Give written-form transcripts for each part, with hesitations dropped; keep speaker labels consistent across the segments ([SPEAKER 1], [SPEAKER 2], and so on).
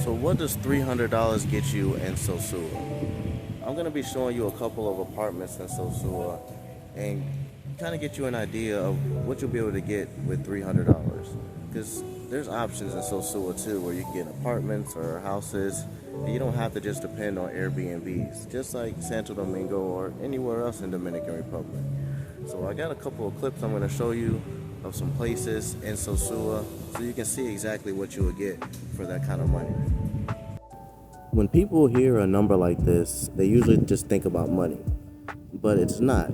[SPEAKER 1] So what does $300 get you in Sosua? I'm going to be showing you a couple of apartments in Sosua and kind of get you an idea of what you'll be able to get with $300. Because there's options in Sosua too where you can get apartments or houses and you don't have to just depend on Airbnbs, just like Santo Domingo or anywhere else in Dominican Republic. So I got a couple of clips I'm going to show you of some places in Sosua so you can see exactly what you would get for that kind of money. When people hear a number like this, they usually just think about money, but it's not.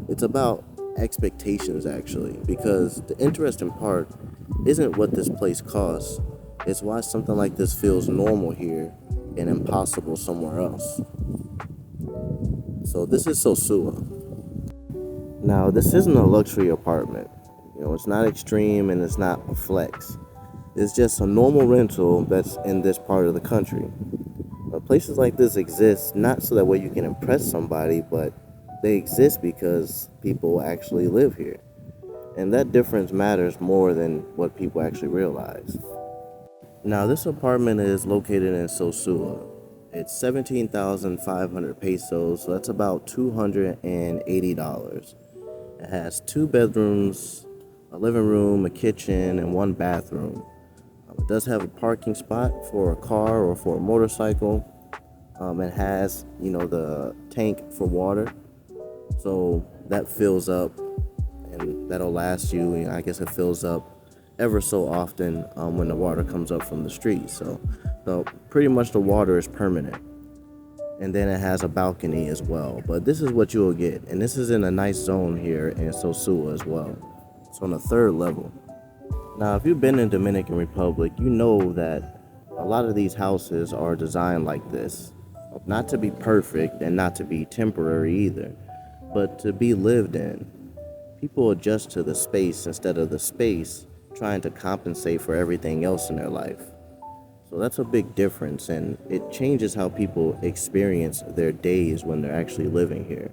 [SPEAKER 1] It's about expectations actually, because the interesting part isn't what this place costs, it's why something like this feels normal here and impossible somewhere else. So this is Sosua. Now, this isn't a luxury apartment. It's not extreme and it's not a flex. It's just a normal rental that's in this part of the country. But places like this exist not so that way you can impress somebody, but they exist because people actually live here. And that difference matters more than what people actually realize. Now, this apartment is located in Sosua. It's 17,500 pesos, so that's about $280. It has 2 bedrooms, a living room, a kitchen, and 1 bathroom. It does have a parking spot for a car or for a motorcycle. It has, the tank for water, so that fills up, and that'll last you. I guess it fills up ever so often when the water comes up from the street. So, pretty much the water is permanent. And then it has a balcony as well. But this is what you will get, and this is in a nice zone here in Sosua as well. It's on the 3rd level. Now, if you've been in Dominican Republic, you know that a lot of these houses are designed like this. Not to be perfect and not to be temporary either, but to be lived in. People adjust to the space instead of the space trying to compensate for everything else in their life. So that's a big difference, and it changes how people experience their days when they're actually living here.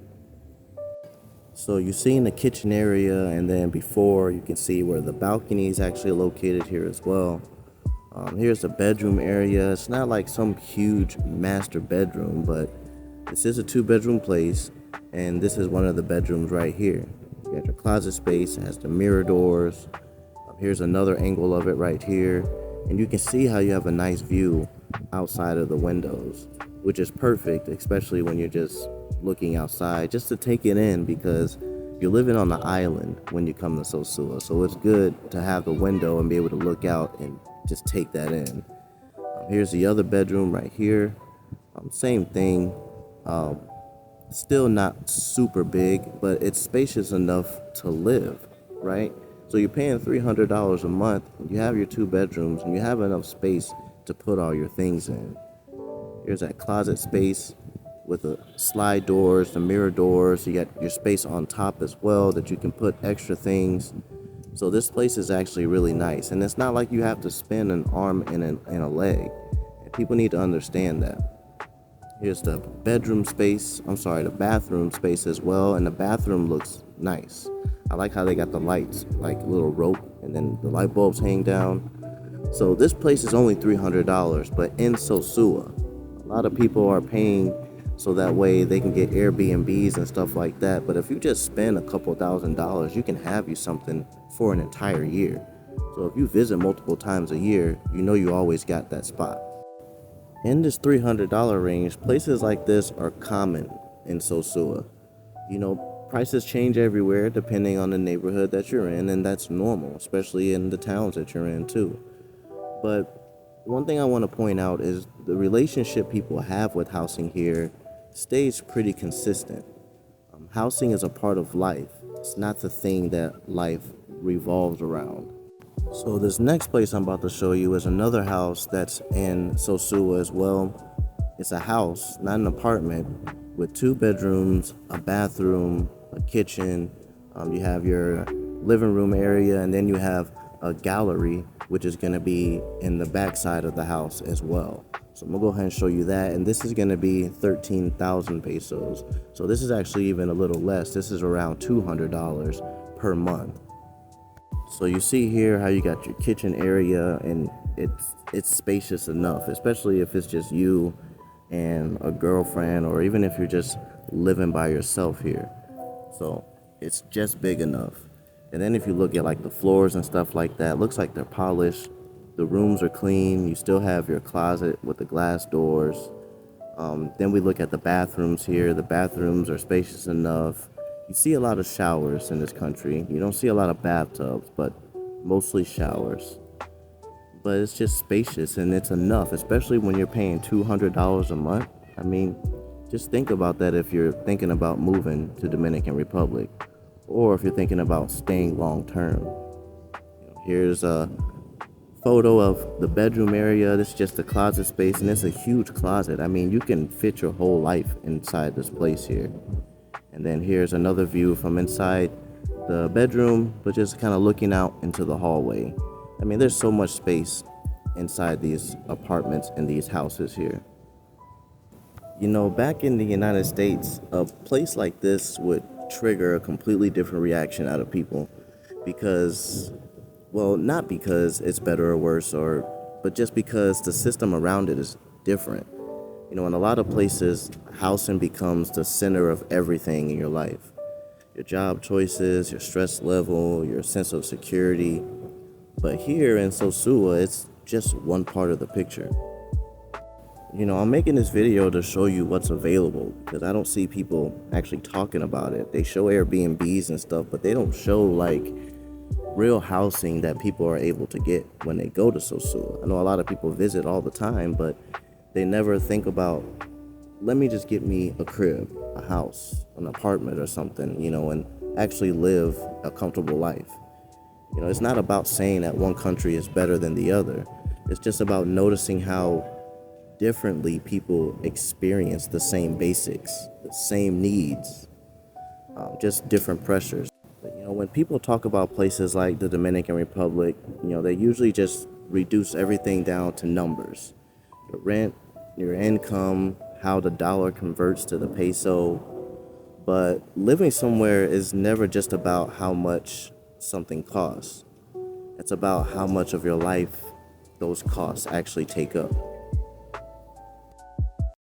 [SPEAKER 1] So you see in the kitchen area, and then before you can see where the balcony is actually located here as well. Here's the bedroom area. It's not like some huge master bedroom, but this is a 2 bedroom place, and this is one of the bedrooms right here. You got your closet space, it has the mirror doors. Here's another angle of it right here, and you can see how you have a nice view outside of the windows, which is perfect, especially when you're just looking outside, just to take it in, because you're living on the island when you come to Sosua. So it's good to have the window and be able to look out and just take that in. Here's the other bedroom right here. Same thing. Still not super big, but it's spacious enough to live, right? So you're paying $300 a month, and you have your 2 bedrooms, and you have enough space to put all your things in. Here's that closet space with the slide doors, the mirror doors. You got your space on top as well that you can put extra things. So this place is actually really nice, and it's not like you have to spend an arm and a leg. And people need to understand that. Here's the bathroom space as well, and the bathroom looks nice. I like how they got the lights, like a little rope, and then the light bulbs hang down. So this place is only $300, but in Sosua, a lot of people are paying so that way they can get Airbnbs and stuff like that. But if you just spend a couple $1,000s, you can have you something for an entire year. So if you visit multiple times a year, you always got that spot. In this $300 range, places like this are common in Sosua. Prices change everywhere depending on the neighborhood that you're in, and that's normal, especially in the towns that you're in too. But one thing I want to point out is the relationship people have with housing here stays pretty consistent. Housing is a part of life. It's not the thing that life revolves around. So this next place I'm about to show you is another house that's in Sosua as well. It's a house, not an apartment, with 2 bedrooms, a bathroom, a kitchen. You have your living room area, and then you have a gallery, which is going to be in the back side of the house as well. So I'm going to go ahead and show you that, and this is going to be 13,000 pesos. So this is actually even a little less. This is around $200 per month. So you see here how you got your kitchen area, and it's spacious enough, especially if it's just you and a girlfriend, or even if you're just living by yourself here. So it's just big enough. And then if you look at like the floors and stuff like that, looks like they're polished. The rooms are clean. You still have your closet with the glass doors. Then we look at the bathrooms here. The bathrooms are spacious enough. You see a lot of showers in this country. You don't see a lot of bathtubs, but mostly showers. But it's just spacious and it's enough, especially when you're paying $200 a month. I mean, just think about that if you're thinking about moving to Dominican Republic, or if you're thinking about staying long term. Here's a photo of the bedroom area. This is just the closet space, and it's a huge closet. I mean, you can fit your whole life inside this place here. And then here's another view from inside the bedroom, but just kind of looking out into the hallway. I mean, there's so much space inside these apartments and these houses here. You know, back in the United States, a place like this would trigger a completely different reaction out of people because, well, not because it's better or worse, but just because the system around it is different. You know, in a lot of places, housing becomes the center of everything in your life. Your job choices, your stress level, your sense of security. But here in Sosua, it's just one part of the picture. You know, I'm making this video to show you what's available because I don't see people actually talking about it. They show Airbnbs and stuff, but they don't show like real housing that people are able to get when they go to Sosua. I know a lot of people visit all the time, but they never think about, let me just get me a crib, a house, an apartment or something, you know, and actually live a comfortable life. You know, it's not about saying that one country is better than the other. It's just about noticing how differently people experience the same basics, the same needs, just different pressures. But, you know, when people talk about places like the Dominican Republic, you know, they usually just reduce everything down to numbers. Your rent, your income, how the dollar converts to the peso. But living somewhere is never just about how much something costs. It's about how much of your life those costs actually take up.